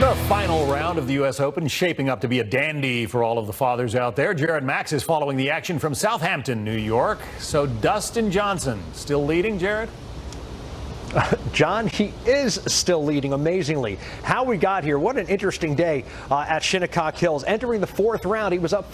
The final round of the U.S. Open shaping up to be a dandy for all of the fathers out there. Jared Max is following the action from Southampton, New York. So Dustin Johnson still leading, Jared? John, he is still leading amazingly. How we got here, what an interesting day at Shinnecock Hills. Entering the fourth round, he was up,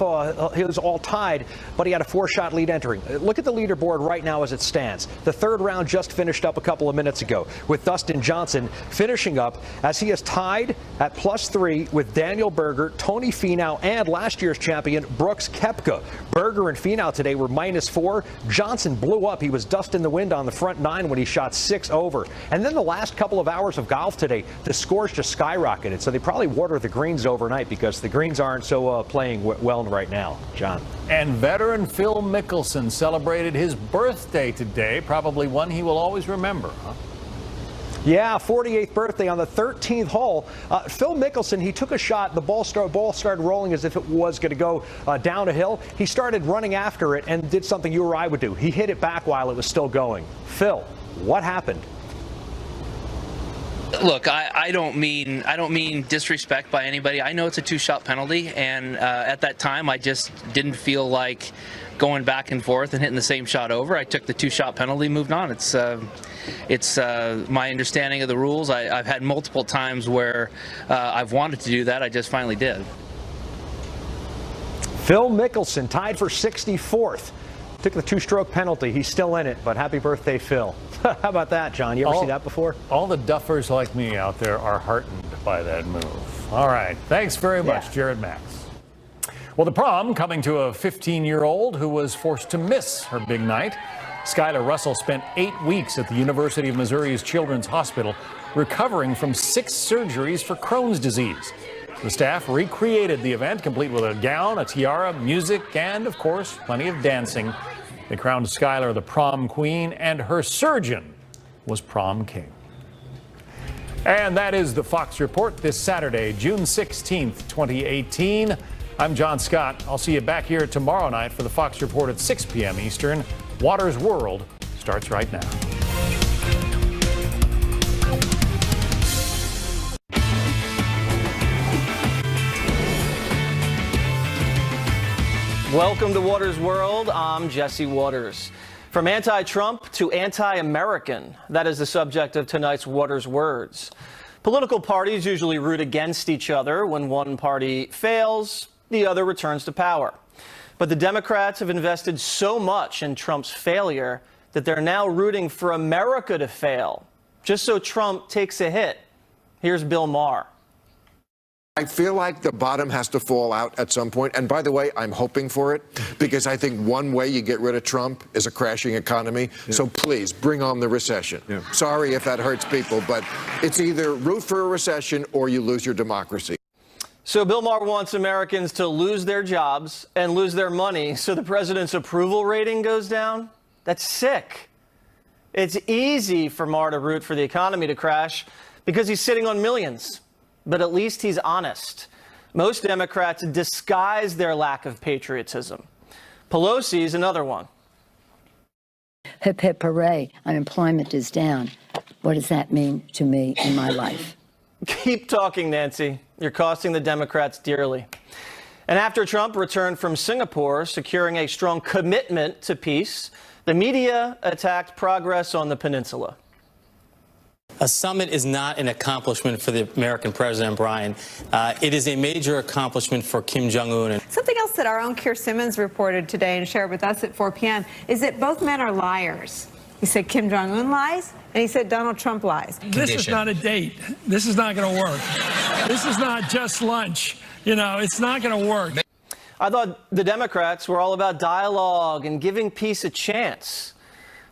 he was all tied, but he had a 4-shot lead entering. Look at the leaderboard right now as it stands. The third round just finished up a couple of minutes ago with Dustin Johnson finishing up as he is tied at +3 with Daniel Berger, Tony Finau, and last year's champion Brooks Koepka. Berger and Finau today were -4. Johnson blew up. He was dust in the wind on the front 9 when he shot 6 over. And then the last couple of hours of golf today, the scores just skyrocketed. So they probably water the greens overnight because the greens aren't so playing well right now, John. And veteran Phil Mickelson celebrated his birthday today, probably one he will always remember, huh? Yeah, 48th birthday on the 13th hole. Phil Mickelson, he took a shot. The ball started rolling as if it was going to go down a hill. He started running after it and did something you or I would do. He hit it back while it was still going. Phil, what happened? Look, I don't mean disrespect by anybody. I know it's a 2-shot penalty, and at that time, I just didn't feel like going back and forth and hitting the same shot over. I took the 2-shot penalty, moved on. It's my understanding of the rules. I've had multiple times where I've wanted to do that. I just finally did. Phil Mickelson tied for 64th. Took the 2-stroke penalty. He's still in it, but happy birthday, Phil. How about that, John? You ever see that before? All the duffers like me out there are heartened by that move. All right. Thanks very much, Jared Max. Well, the prom coming to a 15-year-old who was forced to miss her big night. Skylar Russell spent 8 weeks at the University of Missouri's Children's Hospital recovering from 6 surgeries for Crohn's disease. The staff recreated the event, complete with a gown, a tiara, music, and, of course, plenty of dancing. They crowned Skylar the prom queen, and her surgeon was prom king. And that is the Fox Report this Saturday, June 16th, 2018. I'm John Scott. I'll see you back here tomorrow night for the Fox Report at 6 p.m. Eastern. Water's World starts right now. Welcome to Waters World. I'm Jesse Waters. From anti-Trump to anti-American, that is the subject of tonight's Waters Words. Political parties usually root against each other. When one party fails, the other returns to power. But the Democrats have invested so much in Trump's failure that they're now rooting for America to fail, just so Trump takes a hit. Here's Bill Maher. I feel like the bottom has to fall out at some point. And by the way, I'm hoping for it because I think one way you get rid of Trump is a crashing economy. Yeah. So please bring on the recession. Yeah. Sorry if that hurts people, but it's either root for a recession or you lose your democracy. So Bill Maher wants Americans to lose their jobs and lose their money so the president's approval rating goes down? That's sick. It's easy for Maher to root for the economy to crash because he's sitting on millions. But at least he's honest. Most Democrats disguise their lack of patriotism. Pelosi is another one. Hip, hip, hooray. Unemployment is down. What does that mean to me in my life? Keep talking, Nancy. You're costing the Democrats dearly. And after Trump returned from Singapore, securing a strong commitment to peace, the media attacked progress on the peninsula. A summit is not an accomplishment for the American president, Brian. It is a major accomplishment for Kim Jong-un. Something else that our own Keir Simmons reported today and shared with us at 4 p.m. is that both men are liars. He said Kim Jong-un lies, and he said Donald Trump lies. This is not a date. This is not going to work. This is not just lunch. You know, it's not going to work. I thought the Democrats were all about dialogue and giving peace a chance.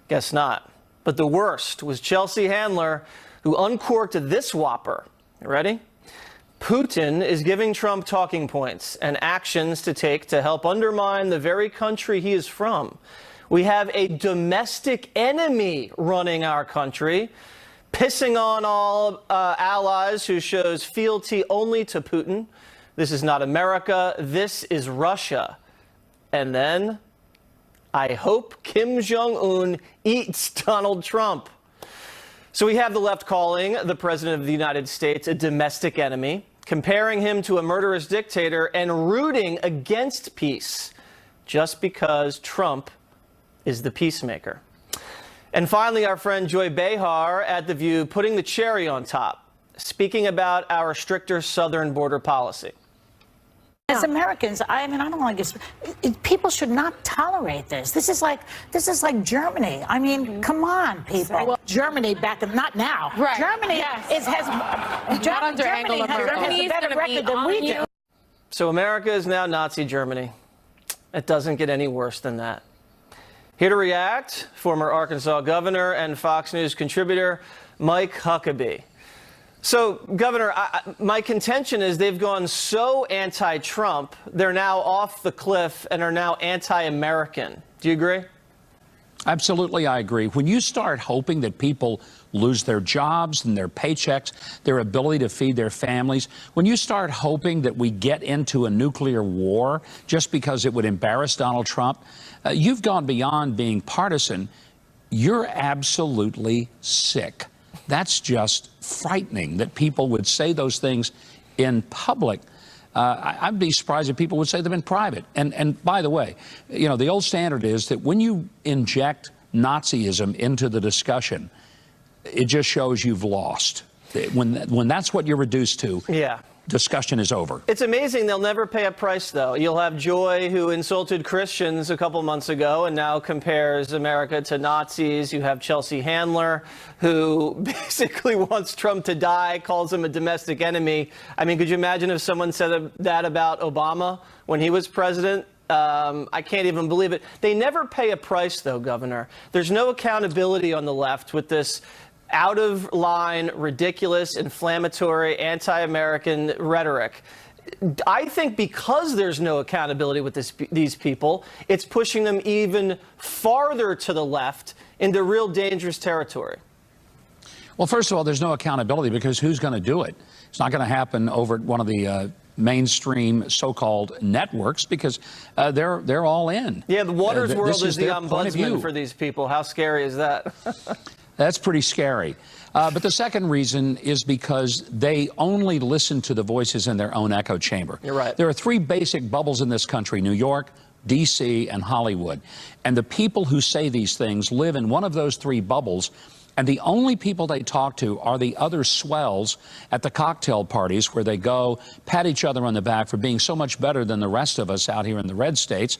Guess not. But the worst was Chelsea Handler, who uncorked this whopper. You ready? Putin is giving Trump talking points and actions to take to help undermine the very country he is from. We have a domestic enemy running our country, pissing on all allies who shows fealty only to Putin. This is not America. This is Russia. And then I hope Kim Jong-un eats Donald Trump. So we have the left calling the president of the United States a domestic enemy, comparing him to a murderous dictator, and rooting against peace just because Trump is the peacemaker. And finally, our friend Joy Behar at The View putting the cherry on top, speaking about our stricter southern border policy. As Americans, I mean, I don't want to get. People should not tolerate this. This is like Germany. I mean, come on, people. Well, Germany back in, not now. Right. Germany yes. Germany has a better record than we do. So America is now Nazi Germany. It doesn't get any worse than that. Here to react, former Arkansas governor and Fox News contributor Mike Huckabee. So, Governor, my contention is they've gone so anti-Trump, they're now off the cliff and are now anti-American. Do you agree? Absolutely, I agree. When you start hoping that people lose their jobs and their paychecks, their ability to feed their families, when you start hoping that we get into a nuclear war just because it would embarrass Donald Trump, you've gone beyond being partisan. You're absolutely sick. That's just frightening that people would say those things in public. I'd be surprised if people would say them in private. And by the way, you know, the old standard is that when you inject Nazism into the discussion, it just shows you've lost. When that's what you're reduced to, yeah, discussion is over. It's amazing they'll never pay a price, though. You'll have Joy, who insulted Christians a couple months ago and now compares America to Nazis. You have Chelsea Handler, who basically wants Trump to die, calls him a domestic enemy. I mean, could you imagine if someone said that about Obama when he was president? I can't even believe it. They never pay a price, though, Governor. There's no accountability on the left with this out of line, ridiculous, inflammatory, anti-American rhetoric. I think because there's no accountability with these people, it's pushing them even farther to the left into real dangerous territory. Well, first of all, there's no accountability because who's going to do it? It's not going to happen over at one of the mainstream so-called networks because they're all in. Yeah, the Waters World is the ombudsman for these people. How scary is that? That's pretty scary. But the second reason is because they only listen to the voices in their own echo chamber. You're right. There are three basic bubbles in this country: New York, D.C., and Hollywood. And the people who say these things live in one of those three bubbles. And the only people they talk to are the other swells at the cocktail parties where they go pat each other on the back for being so much better than the rest of us out here in the red states.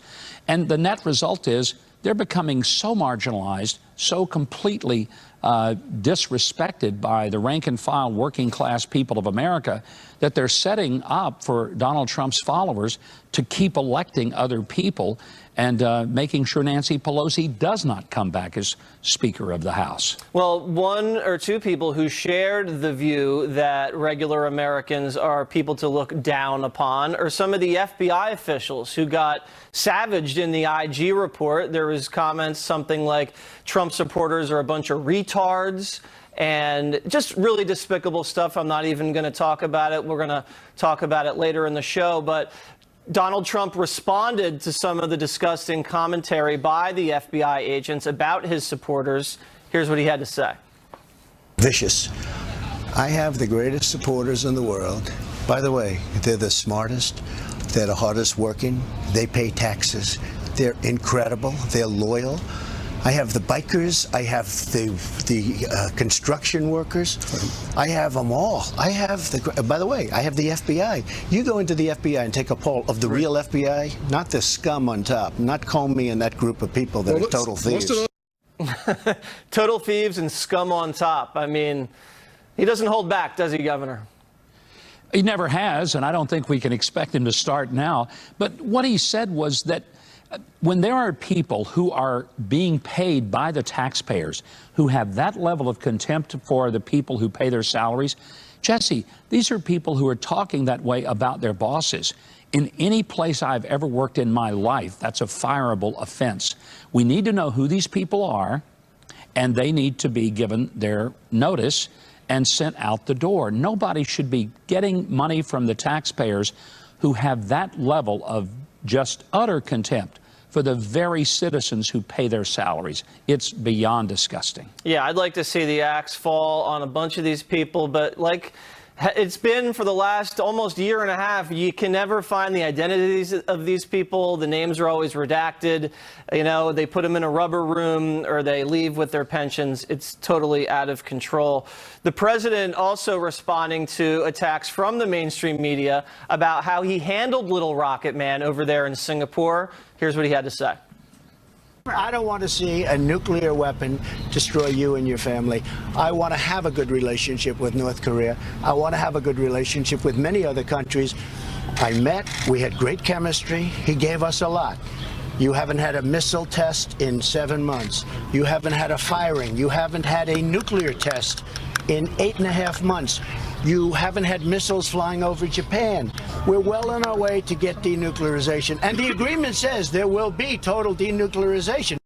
And the net result is they're becoming so marginalized, so completely disrespected by the rank and file working class people of America that they're setting up for Donald Trump's followers to keep electing other people and making sure Nancy Pelosi does not come back as Speaker of the House. Well, one or two people who shared the view that regular Americans are people to look down upon are some of the FBI officials who got savaged in the IG report. There was comments something like Trump supporters are a bunch of retards and just really despicable stuff. I'm not even going to talk about it. We're going to talk about it later in the show. But Donald Trump responded to some of the disgusting commentary by the FBI agents about his supporters. Here's what he had to say. Vicious. I have the greatest supporters in the world. By the way, they're the smartest. They're the hardest working. They pay taxes. They're incredible. They're loyal. I have the bikers. I have the construction workers. I have them all. I have the. By the way, I have the FBI. You go into the FBI and take a poll of the real FBI, not the scum on top, not Comey and that group of people that are total thieves. Total thieves and scum on top. I mean, he doesn't hold back, does he, Governor? He never has, and I don't think we can expect him to start now. But what he said was that when there are people who are being paid by the taxpayers who have that level of contempt for the people who pay their salaries, Jesse, these are people who are talking that way about their bosses. In any place I've ever worked in my life, that's a fireable offense. We need to know who these people are, and they need to be given their notice and sent out the door. Nobody should be getting money from the taxpayers who have that level of just utter contempt for the very citizens who pay their salaries. It's beyond disgusting. Yeah, I'd like to see the axe fall on a bunch of these people, but like it's been for the last almost year and a half, you can never find the identities of these people. The names are always redacted. You know, they put them in a rubber room or they leave with their pensions. It's totally out of control. The president also responding to attacks from the mainstream media about how he handled Little Rocket Man over there in Singapore. Here's what he had to say. I don't want to see a nuclear weapon destroy you and your family. I want to have a good relationship with North Korea. I want to have a good relationship with many other countries. We had great chemistry. He gave us a lot. You haven't had a missile test in 7 months. You haven't had a firing. You haven't had a nuclear test in 8.5 months. You haven't had missiles flying over Japan. We're well on our way to get denuclearization. And the agreement says there will be total denuclearization.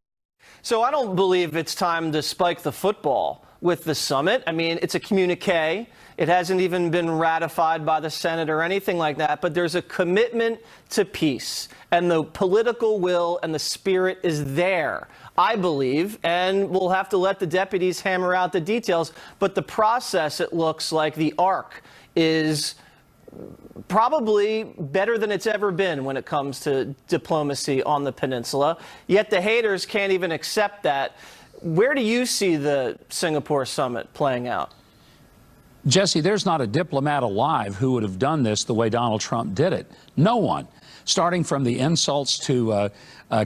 So I don't believe it's time to spike the football with the summit. I mean, it's a communique. It hasn't even been ratified by the Senate or anything like that. But there's a commitment to peace. And the political will and the spirit is there, I believe, and we'll have to let the deputies hammer out the details. But the process, it looks like the arc is probably better than it's ever been when it comes to diplomacy on the peninsula. Yet the haters can't even accept that. Where do you see the Singapore summit playing out? Jesse, there's not a diplomat alive who would have done this the way Donald Trump did it. No one. Starting from the insults to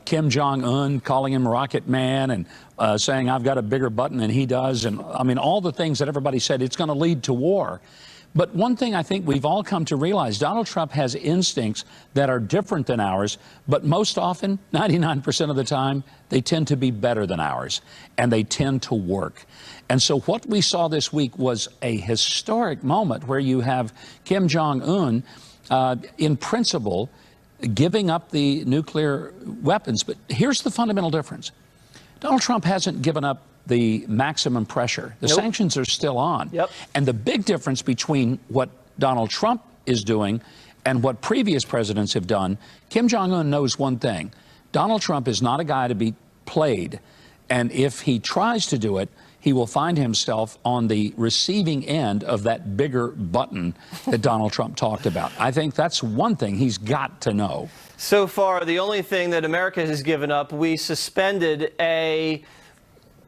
Kim Jong-un, calling him Rocket Man, and saying, I've got a bigger button than he does. And I mean, all the things that everybody said, it's going to lead to war. But one thing I think we've all come to realize, Donald Trump has instincts that are different than ours, but most often, 99% of the time, they tend to be better than ours, and they tend to work. And so what we saw this week was a historic moment where you have Kim Jong-un, in principle, giving up the nuclear weapons. But here's the fundamental difference. Donald Trump hasn't given up the maximum pressure. The sanctions are still on. And the big difference between what Donald Trump is doing and what previous presidents have done, Kim Jong-un knows one thing. Donald Trump is not a guy to be played. And if he tries to do it, he will find himself on the receiving end of that bigger button that Donald Trump talked about. I think that's one thing he's got to know. So far, the only thing that America has given up, we suspended a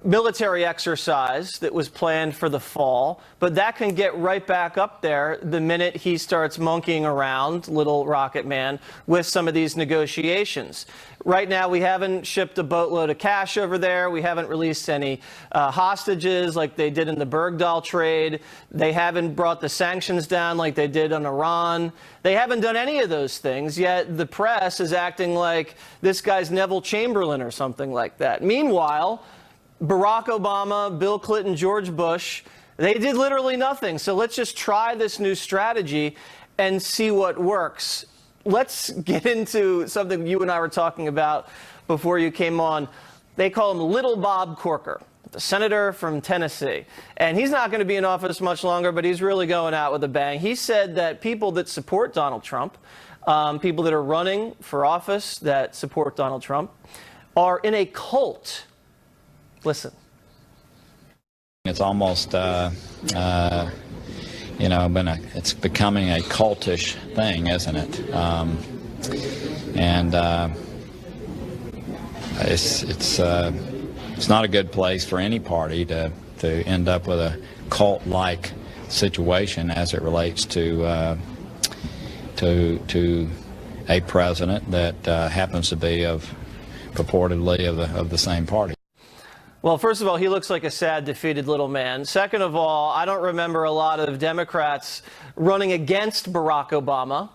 military exercise that was planned for the fall, but that can get right back up there the minute he starts monkeying around, Little Rocket Man, with some of these negotiations. Right now, we haven't shipped a boatload of cash over there. We haven't released any hostages like they did in the Bergdahl trade. They haven't brought the sanctions down like they did on Iran. They haven't done any of those things, yet the press is acting like this guy's Neville Chamberlain or something like that. Meanwhile, Barack Obama, Bill Clinton, George Bush, they did literally nothing. So let's just try this new strategy and see what works. Let's get into something you and I were talking about before you came on. They call him Little Bob Corker, the senator from Tennessee. And he's not going to be in office much longer, but he's really going out with a bang. He said that people that support Donald Trump, people that are running for office that support Donald Trump, are in a cult. Listen. It's almost, you know, it's becoming a cultish thing, isn't it? It's not a good place for any party to end up with a cult-like situation as it relates to a president that happens to be purportedly of the same party. Well, first of all, he looks like a sad, defeated little man. Second of all, I don't remember a lot of Democrats running against Barack Obama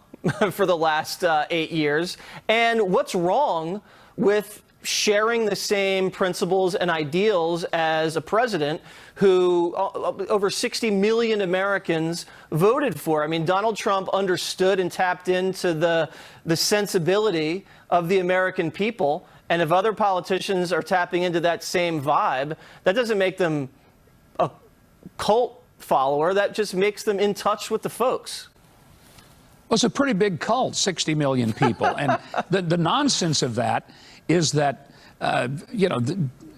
for the last 8 years. And what's wrong with sharing the same principles and ideals as a president who over 60 million Americans voted for? I mean, Donald Trump understood and tapped into the sensibility of the American people. And if other politicians are tapping into that same vibe, that doesn't make them a cult follower. That just makes them in touch with the folks. Well, it's a pretty big cult, 60 million people. And the nonsense of that is that,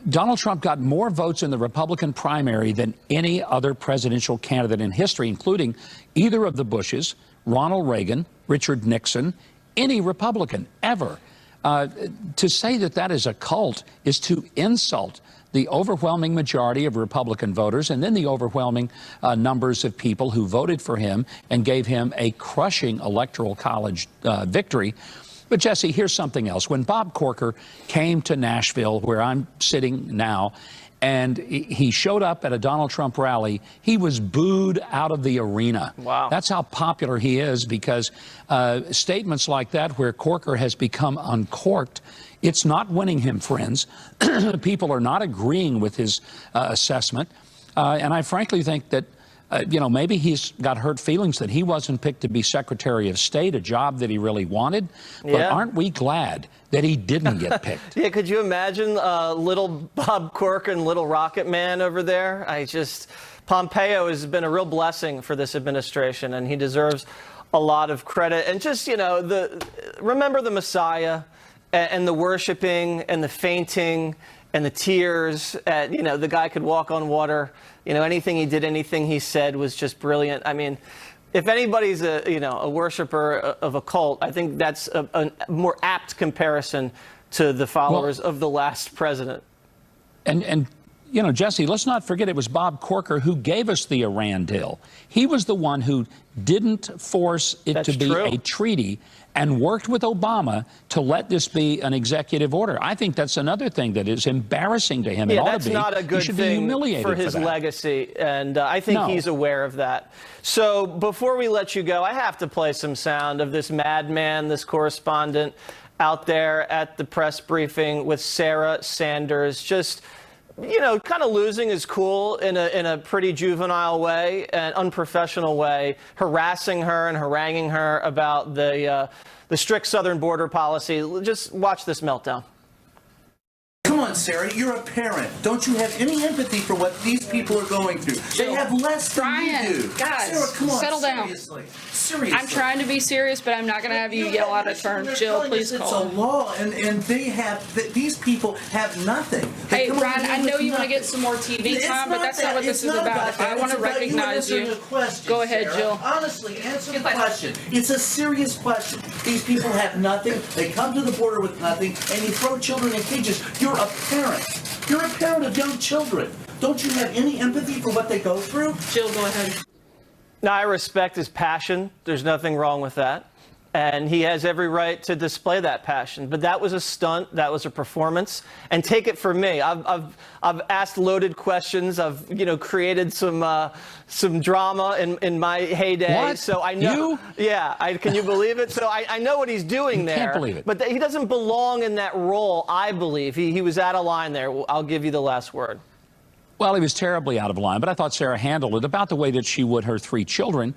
Donald Trump got more votes in the Republican primary than any other presidential candidate in history, including either of the Bushes, Ronald Reagan, Richard Nixon, any Republican ever. To say that that is a cult is to insult the overwhelming majority of Republican voters and then the overwhelming numbers of people who voted for him and gave him a crushing electoral college victory. But, Jesse, here's something else. When Bob Corker came to Nashville, where I'm sitting now, and he showed up at a Donald Trump rally, he was booed out of the arena. Wow. That's how popular he is, because statements like that, where Corker has become uncorked, it's not winning him friends. People are not agreeing with his assessment. And I frankly think that, maybe he's got hurt feelings that he wasn't picked to be Secretary of State, a job that he really wanted. But aren't we glad that he didn't get picked? Yeah, could you imagine little Bob Corker and little Rocket Man over there? Pompeo has been a real blessing for this administration, and he deserves a lot of credit. And just, remember the Messiah and the worshiping and the fainting and the tears. The guy could walk on water. Anything he did, anything he said was just brilliant. I mean, if anybody's a worshiper of a cult, I think that's a more apt comparison to the followers of the last president. And Jesse, let's not forget it was Bob Corker who gave us the Iran deal. He was the one who didn't force it to be a treaty and worked with Obama to let this be an executive order. I think that's another thing that is embarrassing to him. Yeah, it ought that's to be. not a good thing for his legacy, and I think he's aware of that. So before we let you go, I have to play some sound of this madman, this correspondent out there at the press briefing with Sarah Sanders, just kind of losing his cool in a pretty juvenile way, an unprofessional way, harassing her and haranguing her about the strict southern border policy. Just watch this meltdown. Come on, Sarah, you're a parent. Don't you have any empathy for what these people are going through? They have less than you do. Guys, Sarah, come on, settle down. Seriously. I'm trying to be serious, but I'm not going to have you yell out of turn. Jill, please call. It's a law, and they have, these people have nothing. Hey, Brian, I know you want to get some more TV time, but that's not what this is about. If I want to recognize you, go ahead, Jill. Honestly, answer the question. It's a serious question. These people have nothing. They come to the border with nothing, and you throw children in cages. You're a parent. You're a parent of young children. Don't you have any empathy for what they go through? Jill, go ahead. Now, I respect his passion. There's nothing wrong with that. And he has every right to display that passion. But that was a stunt. That was a performance. And take it from me. I've asked loaded questions. I've created some drama in my heyday. What? So I know. You? Yeah. Can you believe it? So I know what he's doing there. Can't believe it. But he doesn't belong in that role. I believe he was out of line there. I'll give you the last word. Well, he was terribly out of line, but I thought Sarah handled it about the way that she would her 3 children.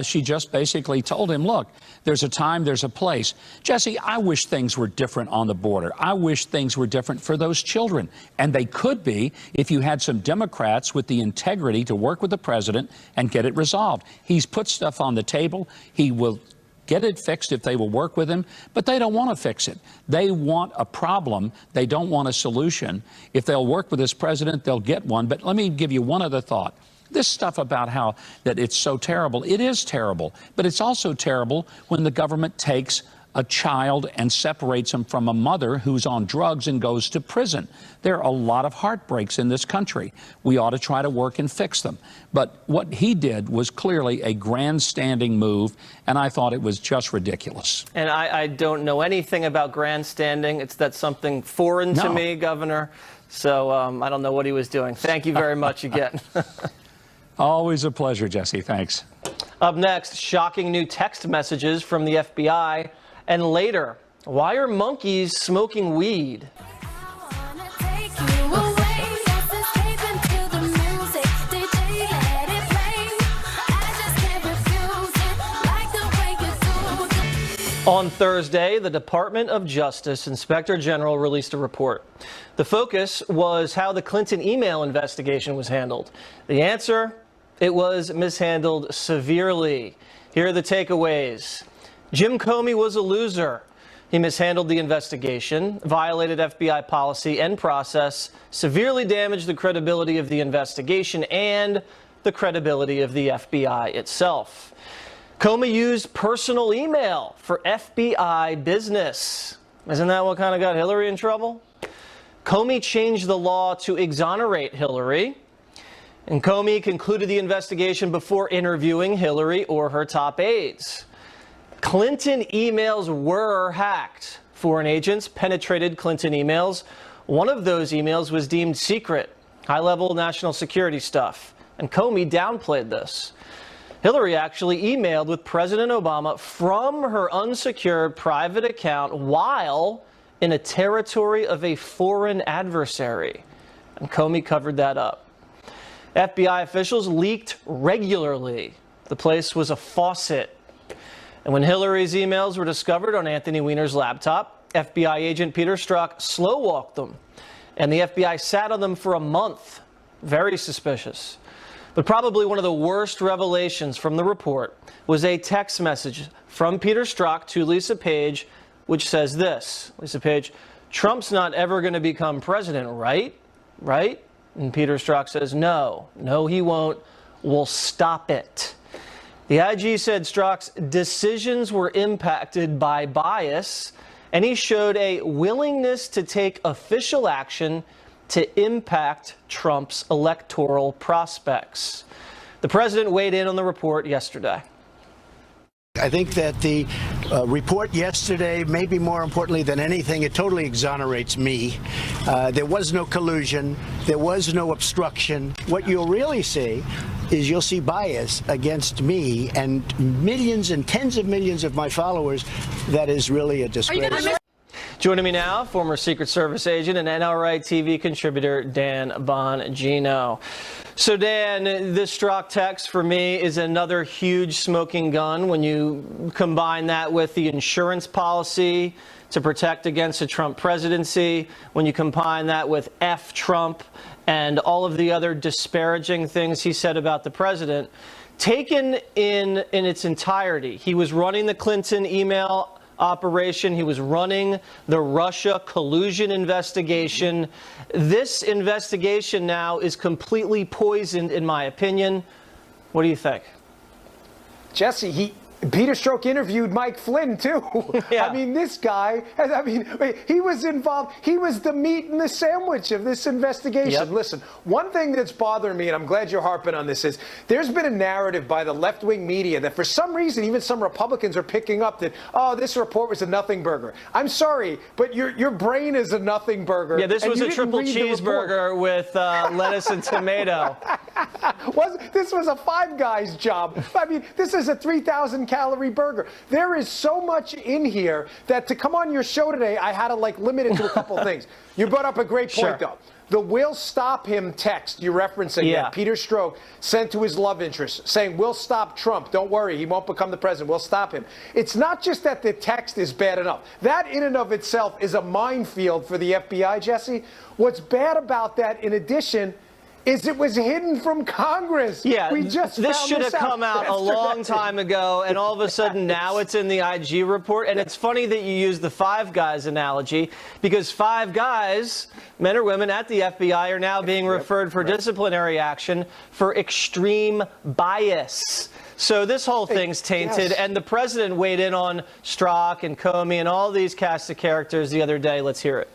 She just basically told him, look, there's a time, there's a place. Jesse, I wish things were different on the border. I wish things were different for those children. And they could be if you had some Democrats with the integrity to work with the president and get it resolved. He's put stuff on the table. He will get it fixed if they will work with him, but they don't want to fix it. They want a problem. They don't want a solution. If they'll work with this president, they'll get one. But let me give you one other thought. This stuff about how that it's so terrible, it is terrible, but it's also terrible when the government takes a child and separates him from a mother who's on drugs and goes to prison. There are a lot of heartbreaks in this country. We ought to try to work and fix them. But what he did was clearly a grandstanding move, and I thought it was just ridiculous. And I don't know anything about grandstanding. That's something foreign to me, Governor. So I don't know what he was doing. Thank you very much again. Always a pleasure, Jesse. Thanks. Up next, shocking new text messages from the FBI. And later, why are monkeys smoking weed? On Thursday, the Department of Justice Inspector General released a report. The focus was how the Clinton email investigation was handled. The answer, it was mishandled severely. Here are the takeaways. Jim Comey was a loser. He mishandled the investigation, violated FBI policy and process, severely damaged the credibility of the investigation and the credibility of the FBI itself. Comey used personal email for FBI business. Isn't that what kind of got Hillary in trouble? Comey changed the law to exonerate Hillary. And Comey concluded the investigation before interviewing Hillary or her top aides. Clinton emails were hacked. Foreign agents penetrated Clinton emails. One of those emails was deemed secret, high-level national security stuff. And Comey downplayed this. Hillary actually emailed with President Obama from her unsecured private account while in a territory of a foreign adversary. And Comey covered that up. FBI officials leaked regularly. The place was a faucet. And when Hillary's emails were discovered on Anthony Weiner's laptop, FBI agent Peter Strzok slow-walked them. And the FBI sat on them for a month. Very suspicious. But probably one of the worst revelations from the report was a text message from Peter Strzok to Lisa Page, which says this. Lisa Page, Trump's not ever going to become president, right? Right? And Peter Strzok says, no, he won't. We'll stop it. The IG said Strzok's decisions were impacted by bias, and he showed a willingness to take official action to impact Trump's electoral prospects. The president weighed in on the report yesterday. I think that the report yesterday, maybe more importantly than anything, it totally exonerates me. There was no collusion. There was no obstruction. What you'll really see is you'll see bias against me and millions and tens of millions of my followers. That is really a disgrace. Joining me now, former Secret Service agent and NRA TV contributor Dan Bongino. So Dan, this Strzok text for me is another huge smoking gun when you combine that with the insurance policy to protect against a Trump presidency, when you combine that with F Trump and all of the other disparaging things he said about the president. Taken in its entirety, he was running the Clinton email operation. He was running the Russia collusion investigation. This investigation now is completely poisoned, in my opinion. What do you think? Jesse, Peter Strzok interviewed Mike Flynn, too. Yeah. I mean, this guy, he was involved. He was the meat in the sandwich of this investigation. Yep. Listen, one thing that's bothering me, and I'm glad you're harping on this, is there's been a narrative by the left-wing media that for some reason, even some Republicans are picking up that, oh, this report was a nothing burger. I'm sorry, but your brain is a nothing burger. Yeah, this was a triple cheeseburger with lettuce and tomato. This was a Five Guys job. I mean, this is a 3,000-calorie burger. There is so much in here that to come on your show today, I had to limit it to a couple things. You brought up a great point, though. The "we'll stop him" text you're referencing that Peter Strzok sent to his love interest saying, we'll stop Trump. Don't worry, he won't become the president. We'll stop him. It's not just that the text is bad enough. That in and of itself is a minefield for the FBI, Jesse. What's bad about that, in addition, is it was hidden from Congress. Yeah, this should have come out a long time ago, and all of a sudden now it's in the IG report. And it's funny that you use the Five Guys analogy, because Five Guys, men or women at the FBI, are now being referred for disciplinary action for extreme bias. So this whole thing's tainted, and the president weighed in on Strzok and Comey and all these cast of characters the other day. Let's hear it.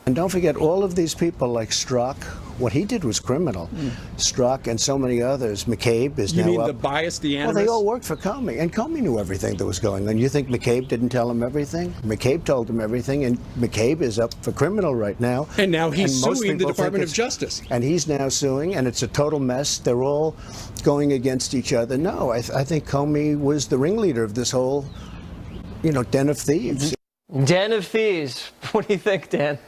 And don't forget, all of these people like Strzok, what he did was criminal. Strzok and so many others. McCabe is now up. You mean the bias, the animus? Well, they all worked for Comey, and Comey knew everything that was going on. You think McCabe didn't tell him everything? McCabe told him everything, and McCabe is up for criminal right now. And now he's suing the Department of Justice. And he's now suing, and it's a total mess. They're all going against each other. No, I think Comey was the ringleader of this whole, den of thieves. Den of thieves. What do you think, Dan?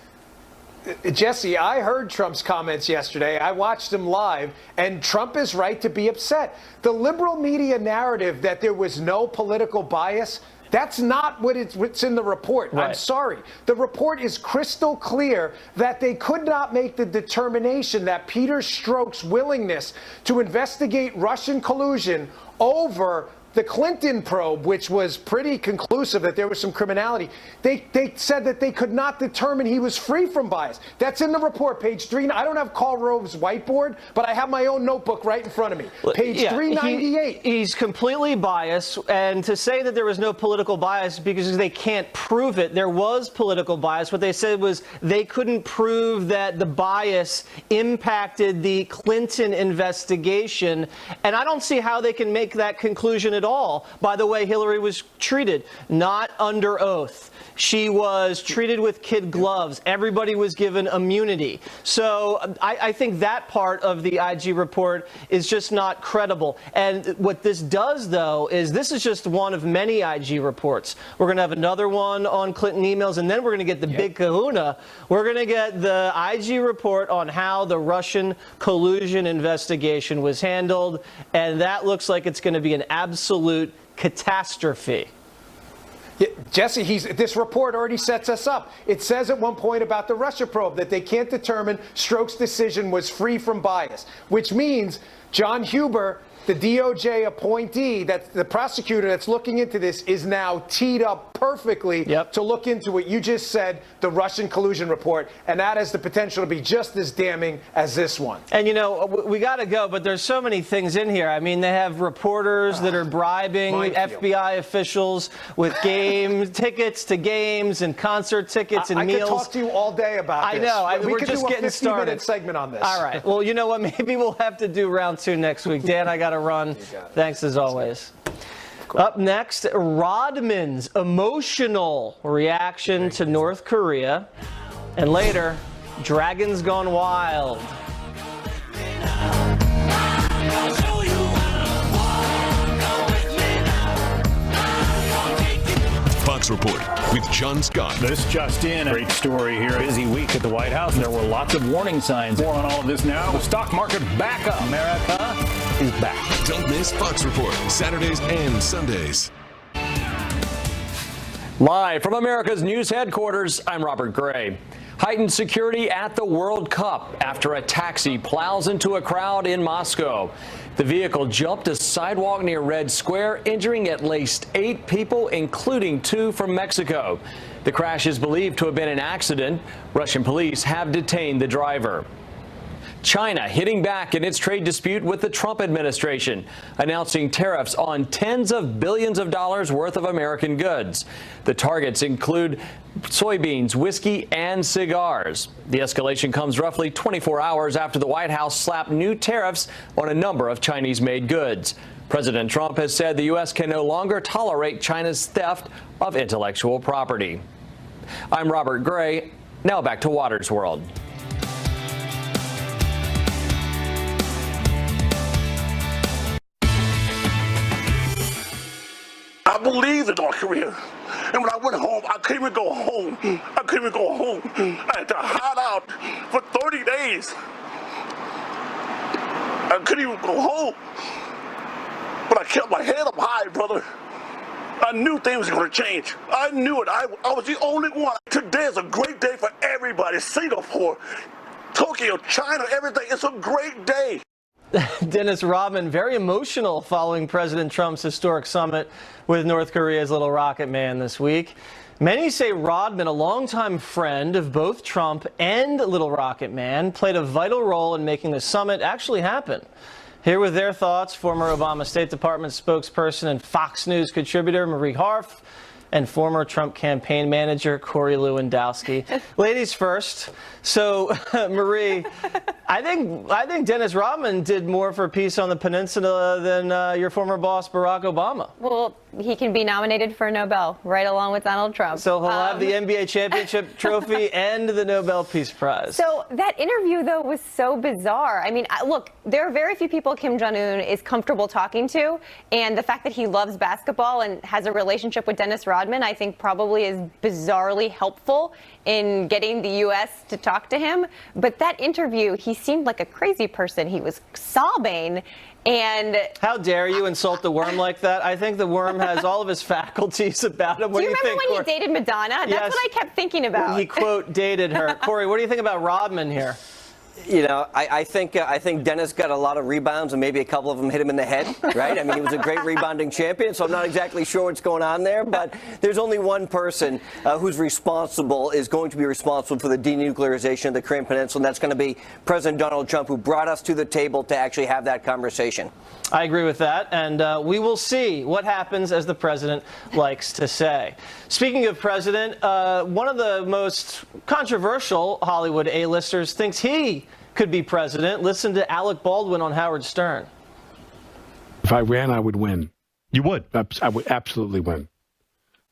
Jesse, I heard Trump's comments yesterday. I watched him live, and Trump is right to be upset. The liberal media narrative that there was no political bias, That's not what's in the report. Right. I'm sorry. The report is crystal clear that they could not make the determination that Peter Strzok's willingness to investigate Russian collusion over the Clinton probe, which was pretty conclusive that there was some criminality, they said that they could not determine he was free from bias. That's in the report, page 3. I don't have Karl Rove's whiteboard, but I have my own notebook right in front of me. Page 398. He's completely biased, and to say that there was no political bias because they can't prove it, there was political bias. What they said was they couldn't prove that the bias impacted the Clinton investigation, and I don't see how they can make that conclusion at all. By the way, Hillary was treated not under oath. She was treated with kid gloves. Everybody was given immunity. So I think that part of the IG report is just not credible. And what this does, though, is this is just one of many IG reports. We're going to have another one on Clinton emails, and then we're going to get the big kahuna. We're going to get the IG report on how the Russian collusion investigation was handled, and that looks like it's going to be an absolute catastrophe. Yeah, Jesse, this report already sets us up. It says at one point about the Russia probe that they can't determine Strzok's decision was free from bias, which means John Huber, the DOJ appointee, that's the prosecutor that's looking into this, is now teed up perfectly to look into what you just said, the Russian collusion report, and that has the potential to be just as damning as this one. And, you know, we got to go, but there's so many things in here. I mean, they have reporters that are bribing FBI officials with tickets to games and concert tickets and meals. I could talk to you all day about this. I know. We We're could just do a getting started. 50-minute segment on this. All right. Well, you know what? Maybe we'll have to do round 2 next week. Dan, I got to run. Thanks as always. Up next, Rodman's emotional reaction to North Korea. And later, Dragons Gone Wild. Fox Report with John Scott. This just in, a great story here. Busy week at the White House. There were lots of warning signs. More on all of this now. The stock market back up. America is back. Don't miss Fox Report, Saturdays and Sundays. Live from America's news headquarters, I'm Robert Gray. Heightened security at the World Cup after a taxi plows into a crowd in Moscow. The vehicle jumped a sidewalk near Red Square, injuring at least 8 people, including 2 from Mexico. The crash is believed to have been an accident. Russian police have detained the driver. China hitting back in its trade dispute with the Trump administration, announcing tariffs on tens of billions of dollars worth of American goods. The targets include soybeans, whiskey, and cigars. The escalation comes roughly 24 hours after the White House slapped new tariffs on a number of Chinese-made goods. President Trump has said the U.S. can no longer tolerate China's theft of intellectual property. I'm Robert Gray. Now back to Watters World. I believed in North Korea. And when I went home, I couldn't even go home. I couldn't even go home. I had to hide out for 30 days. I couldn't even go home. But I kept my head up high, brother. I knew things were going to change. I knew it. I was the only one. Today is a great day for everybody. Singapore, Tokyo, China, everything. It's a great day. Dennis Rodman, very emotional following President Trump's historic summit with North Korea's Little Rocket Man this week. Many say Rodman, a longtime friend of both Trump and Little Rocket Man, played a vital role in making the summit actually happen. Here with their thoughts, former Obama State Department spokesperson and Fox News contributor Marie Harf and former Trump campaign manager Corey Lewandowski. Ladies first. So, Marie, I think Dennis Rodman did more for peace on the peninsula than your former boss Barack Obama. Well, he can be nominated for a Nobel right along with Donald Trump. So he'll have the NBA championship trophy and the Nobel Peace Prize. So that interview, though, was so bizarre. I mean, look, there are very few people Kim Jong-un is comfortable talking to, and the fact that he loves basketball and has a relationship with Dennis Rodman Rodman, I think probably is bizarrely helpful in getting the U.S. to talk to him. But that interview, he seemed like a crazy person. He was sobbing. And how dare you insult the worm like that? I think the worm has all of his faculties about him. What do you remember think, when he dated Madonna? That's Yes. what I kept thinking about. He, quote, dated her. Corey, what do you think about Rodman here? You know, I think Dennis got a lot of rebounds, and maybe a couple of them hit him in the head, right? I mean, he was a great rebounding champion, so I'm not exactly sure what's going on there. But there's only one person who's is going to be responsible for the denuclearization of the Korean Peninsula, and that's going to be President Donald Trump, who brought us to the table to actually have that conversation. I agree with that, and we will see what happens, as the president likes to say. Speaking of president, one of the most controversial Hollywood A-listers thinks he could be president. Listen to Alec Baldwin on Howard Stern. If I ran, I would win. You would? I would absolutely win.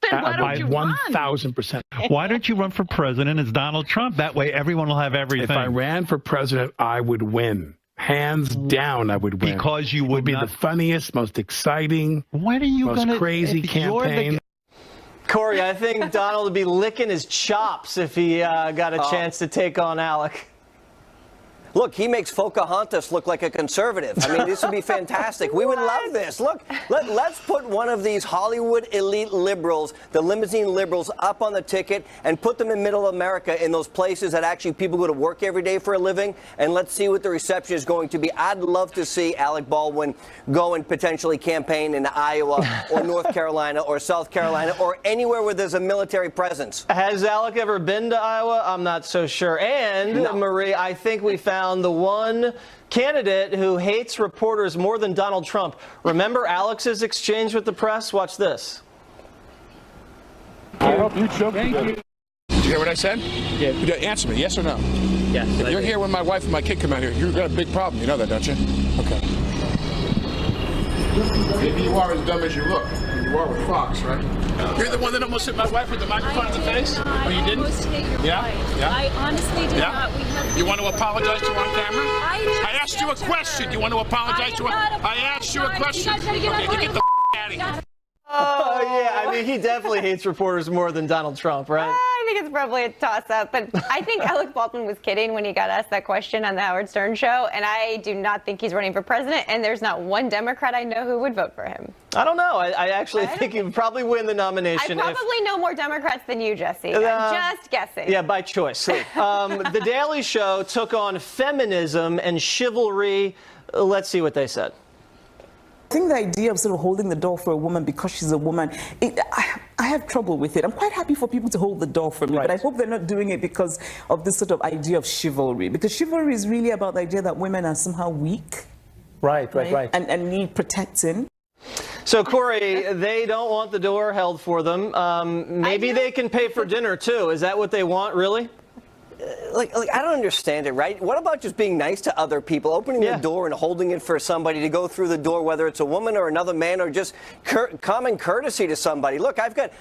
Then why don't you run? 1,000%. Why don't you run for president as Donald Trump? That way everyone will have everything. If I ran for president, I would win. Hands down, I would win. Because you would be the funniest, most exciting, most crazy campaign. Corey, I think Donald would be licking his chops if he got a chance to take on Alec. Look, he makes Pocahontas look like a conservative. I mean, this would be fantastic. We would love this. Look, let's put one of these Hollywood elite liberals, the limousine liberals, up on the ticket and put them in middle America in those places that actually people go to work every day for a living, and let's see what the reception is going to be. I'd love to see Alec Baldwin go and potentially campaign in Iowa or North Carolina or South Carolina or anywhere where there's a military presence. Has Alec ever been to Iowa? I'm not so sure. And, no. Marie, I think we found the one candidate who hates reporters more than Donald Trump. Remember Alex's exchange with the press? Watch this. I hope you choke. Thank you. Did you hear what I said? Yeah. Answer me, yes or no? Yes. If you're here when my wife and my kid come out here, you've got a big problem. You know that, don't you? Okay. Maybe you are as dumb as you look. You are with Fox, right? You're the one that almost hit my wife with the microphone in the face? Oh, you didn't? Yeah? Yeah? I honestly did not. We have you want to apologize to her on camera? I asked you a question. You want to apologize to her? I asked you a question. Okay, get the out of here. Oh, yeah. I mean, he definitely hates reporters more than Donald Trump, right? I think it's probably a toss-up, but I think Alec Baldwin was kidding when he got asked that question on the Howard Stern show, and I do not think he's running for president, and there's not one Democrat I know who would vote for him. I don't know. I actually think he would probably win the nomination. I probably know more Democrats than you, Jesse. I'm just guessing. Yeah, by choice. The Daily Show took on feminism and chivalry. Let's see what they said. I think the idea of sort of holding the door for a woman because she's a woman, I have trouble with it. I'm quite happy for people to hold the door for me, but I hope they're not doing it because of this sort of idea of chivalry. Because chivalry is really about the idea that women are somehow weak. Right. And need protecting. So, Corey, they don't want the door held for them. Maybe they can pay for dinner, too. Is that what they want, really? Like I don't understand it, right? What about just being nice to other people, opening the door and holding it for somebody to go through the door, whether it's a woman or another man, or just common courtesy to somebody? Look, I've got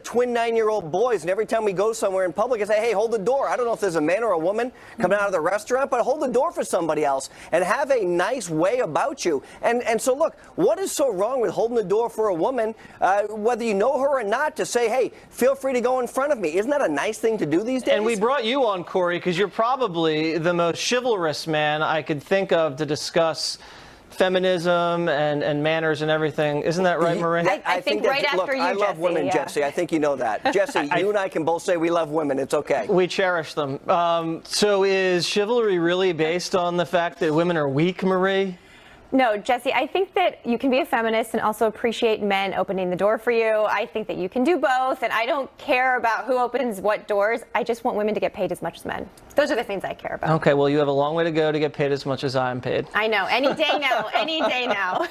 twin 9-year-old boys, and every time we go somewhere in public, I say, hey, hold the door. I don't know if there's a man or a woman coming out of the restaurant, but hold the door for somebody else and have a nice way about you. And so, look, what is so wrong with holding the door for a woman, whether you know her or not, to say, hey, feel free to go in front of me? Isn't that a nice thing to do these days? And we brought you on, Corey, because you're probably the most chivalrous man I could think of to discuss feminism and manners and everything. Isn't that right, Marie? I think right after you, I love women, yeah. Jesse. I think you know that. Jesse, you and I can both say we love women. It's okay. We cherish them. So is chivalry really based on the fact that women are weak, Marie? No, Jesse, I think that you can be a feminist and also appreciate men opening the door for you. I think that you can do both, and I don't care about who opens what doors. I just want women to get paid as much as men. Those are the things I care about. Okay, well, you have a long way to go to get paid as much as I'm paid. I know. Any day now. Any day now.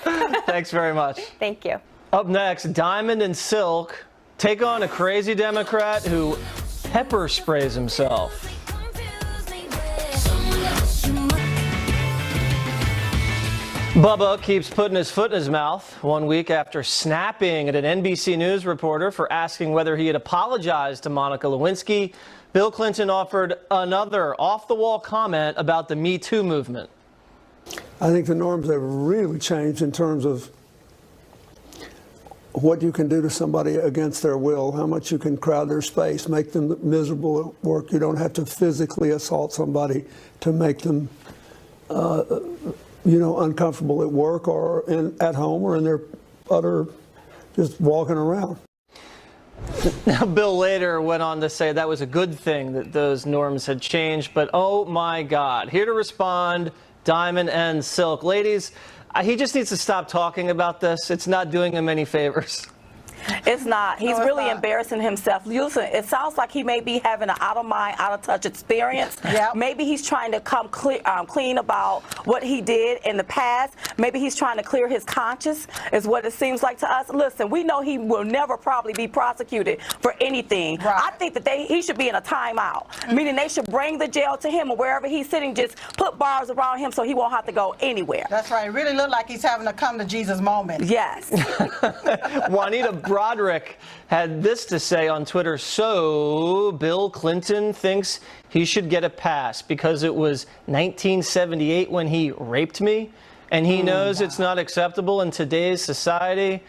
Thanks very much. Thank you. Up next, Diamond and Silk take on a crazy Democrat who pepper sprays himself. Bubba keeps putting his foot in his mouth 1 week after snapping at an NBC News reporter for asking whether he had apologized to Monica Lewinsky. Bill Clinton offered another off-the-wall comment about the Me Too movement. I think the norms have really changed in terms of what you can do to somebody against their will, how much you can crowd their space, make them miserable at work. You don't have to physically assault somebody to make them, uncomfortable at work or at home or in their just walking around. Now, Bill later went on to say that was a good thing that those norms had changed, but oh my God. Here to respond, Diamond and Silk. Ladies, he just needs to stop talking about this. It's not doing him any favors. It's not. He's really embarrassing himself. Listen, it sounds like he may be having an out-of-mind, out-of-touch experience. Yep. Maybe he's trying to come clean about what he did in the past. Maybe he's trying to clear his conscience, is what it seems like to us. Listen, we know he will never probably be prosecuted for anything. Right. I think that he should be in a timeout, meaning they should bring the jail to him or wherever he's sitting, just put bars around him so he won't have to go anywhere. That's right. It really looked like he's having a come to Jesus moment. Yes. Juanita Broderick had this to say on Twitter. So Bill Clinton thinks he should get a pass because it was 1978 when he raped me, and he knows it's not acceptable in today's society.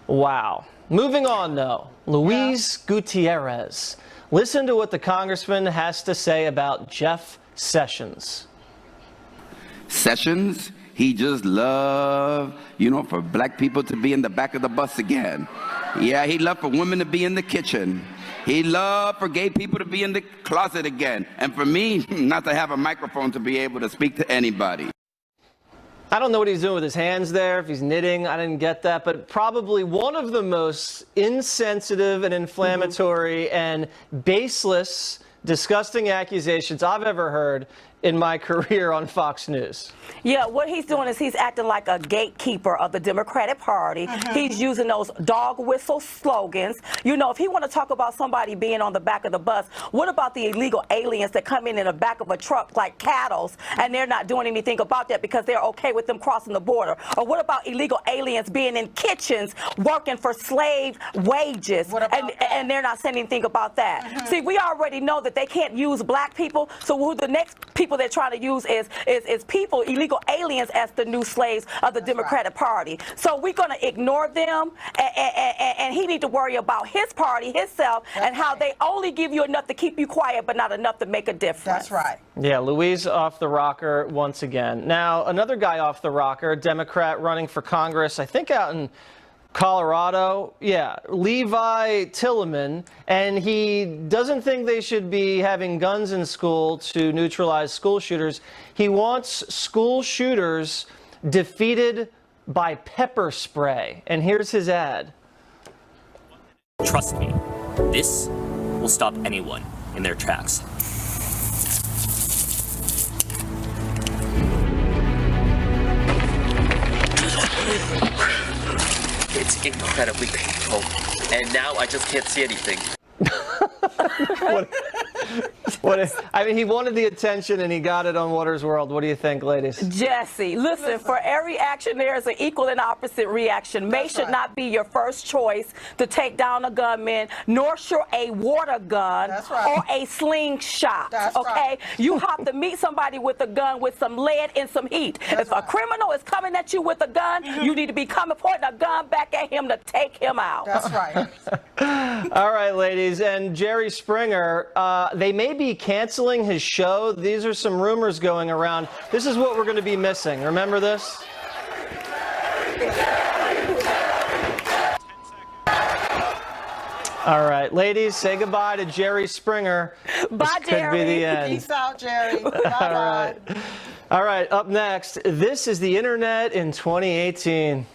Wow. Moving on, though. Luis Gutierrez. Listen to what the congressman has to say about Jeff Sessions. Sessions, he just loved, for black people to be in the back of the bus again. Yeah, he loved for women to be in the kitchen. He loved for gay people to be in the closet again. And for me, not to have a microphone to be able to speak to anybody. I don't know what he's doing with his hands there, if he's knitting, I didn't get that, but probably one of the most insensitive and inflammatory and baseless, disgusting accusations I've ever heard in my career on Fox News. Yeah, what he's doing is he's acting like a gatekeeper of the Democratic Party. He's using those dog whistle slogans. If he want to talk about somebody being on the back of the bus, what about the illegal aliens that come in the back of a truck like cattle, and they're not doing anything about that because they're okay with them crossing the border? Or what about illegal aliens being in kitchens working for slave wages, and they're not saying anything about that? See, we already know that they can't use black people, so who the next people they're trying to use is people, illegal aliens, as the new slaves of the Democratic Party. So we're going to ignore them, and he need to worry about his party, himself, and how they only give you enough to keep you quiet, but not enough to make a difference. That's right. Yeah, Luis off the rocker once again. Now, another guy off the rocker, Democrat running for Congress, I think out in Colorado, Levi Tilleman, and he doesn't think they should be having guns in school to neutralize school shooters. He wants school shooters defeated by pepper spray. And here's his ad. Trust me, this will stop anyone in their tracks. It's incredibly painful, and now I just can't see anything. He wanted the attention and he got it on Water's World. What do you think, ladies? Jesse, listen, for every action there is an equal and opposite reaction. May should not be your first choice to take down a gunman, nor should a water gun or a slingshot. Okay? You have to meet somebody with a gun with some lead and some heat. If a criminal is coming at you with a gun, you need to be pointing a gun back at him to take him out. That's right. All right, ladies, and Jerry Springer, they may be canceling his show. These are some rumors going around. This is what we're going to be missing. Remember this? All right, ladies, say goodbye to Jerry Springer. Bye, this could be the end. Peace out, Jerry. Bye-bye. All right, up next, this is the internet in 2018.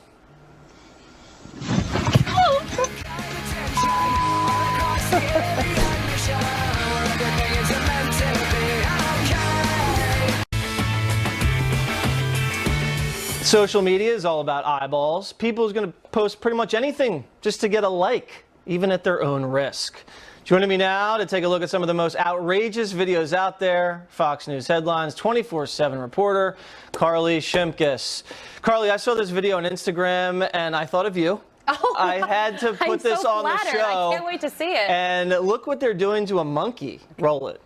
Social media is all about eyeballs. People are going to post pretty much anything just to get a like, even at their own risk. Joining me now to take a look at some of the most outrageous videos out there, Fox News Headlines 24/7 reporter Carly Shimkus. Carly, I saw this video on Instagram and I thought of you. Oh, I had to put this on the show. I can't wait to see it. And look what they're doing to a monkey. Roll it.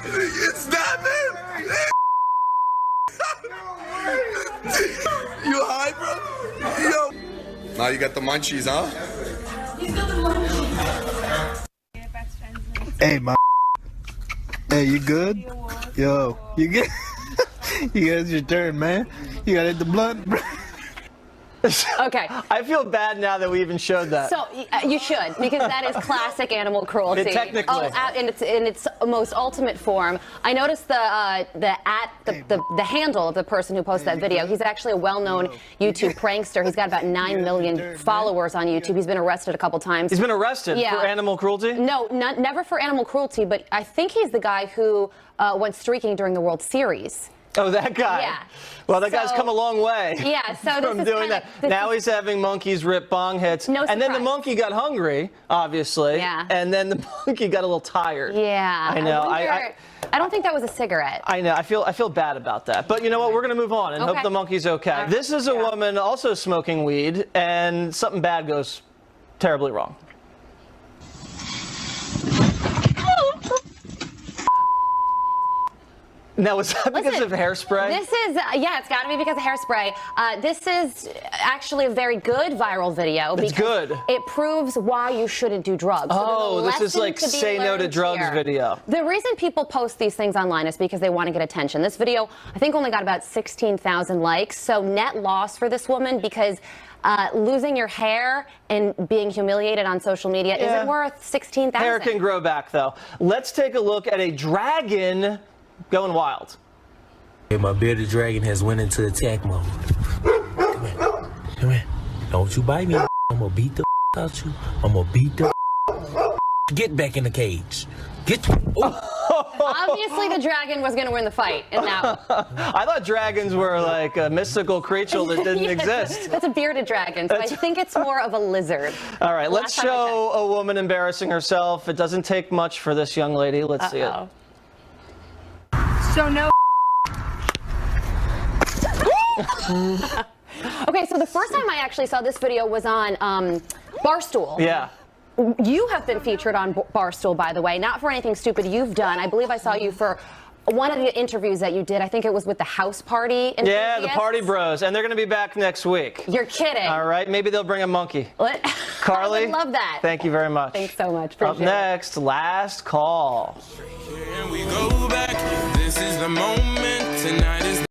It's not there. You high, bro? Yo, Now you got the munchies, huh? Hey, my. Hey, you good? Yo, you good? You guys, your turn, man. You got to hit the blunt. Okay. I feel bad now that we even showed that. So you should, because that is classic animal cruelty. Technically. In its most ultimate form. I noticed the handle of the person who posted that video. He's actually a well-known YouTube prankster. He's got about 9 million followers on YouTube. He's been arrested a couple times. He's been arrested for animal cruelty? No, never for animal cruelty, but I think he's the guy who went streaking during the World Series. Oh, that guy. Yeah. Well, that guy's come a long way. Yeah, so from this is doing that. Now he's having monkeys rip bong hits. No and then the surprise. monkey got hungry, obviously. Yeah. And then the monkey got a little tired. Yeah. I know. I don't think that was a cigarette. I know. I feel bad about that. But you know what? We're going to move on and hope the monkey's okay. This is a woman also smoking weed, and something bad goes terribly wrong. Now, was that because of hairspray? This is, yeah, it's got to be because of hairspray. This is actually a very good viral video. It's good. It proves why you shouldn't do drugs. Oh, this is like say no to drugs video. The reason people post these things online is because they want to get attention. This video, I think, only got about 16,000 likes. So net loss for this woman because losing your hair and being humiliated on social media isn't worth 16,000. Hair can grow back, though. Let's take a look at a dragon going wild. My bearded dragon has went into attack mode. Come here. Come here. Don't you bite me. I'm gonna beat the out you. I'm gonna beat the Get back in the cage. Get Obviously, the dragon was going to win the fight in that one. I thought dragons were like a mystical creature that didn't exist. That's a bearded dragon, so I think it's more of a lizard. All right, let's show a woman embarrassing herself. It doesn't take much for this young lady. Let's see it. So no. Okay, so the first time I actually saw this video was on Barstool. Yeah. You have been featured on Barstool, by the way, not for anything stupid you've done. I believe I saw you for one of the interviews that you did. I think it was with the House Party. Yeah, the Party Bros, and they're going to be back next week. You're kidding. All right, maybe they'll bring a monkey. Carly, I would love that. Thank you very much. Thanks so much. Up next, last call. We go back. This is the moment. Tonight is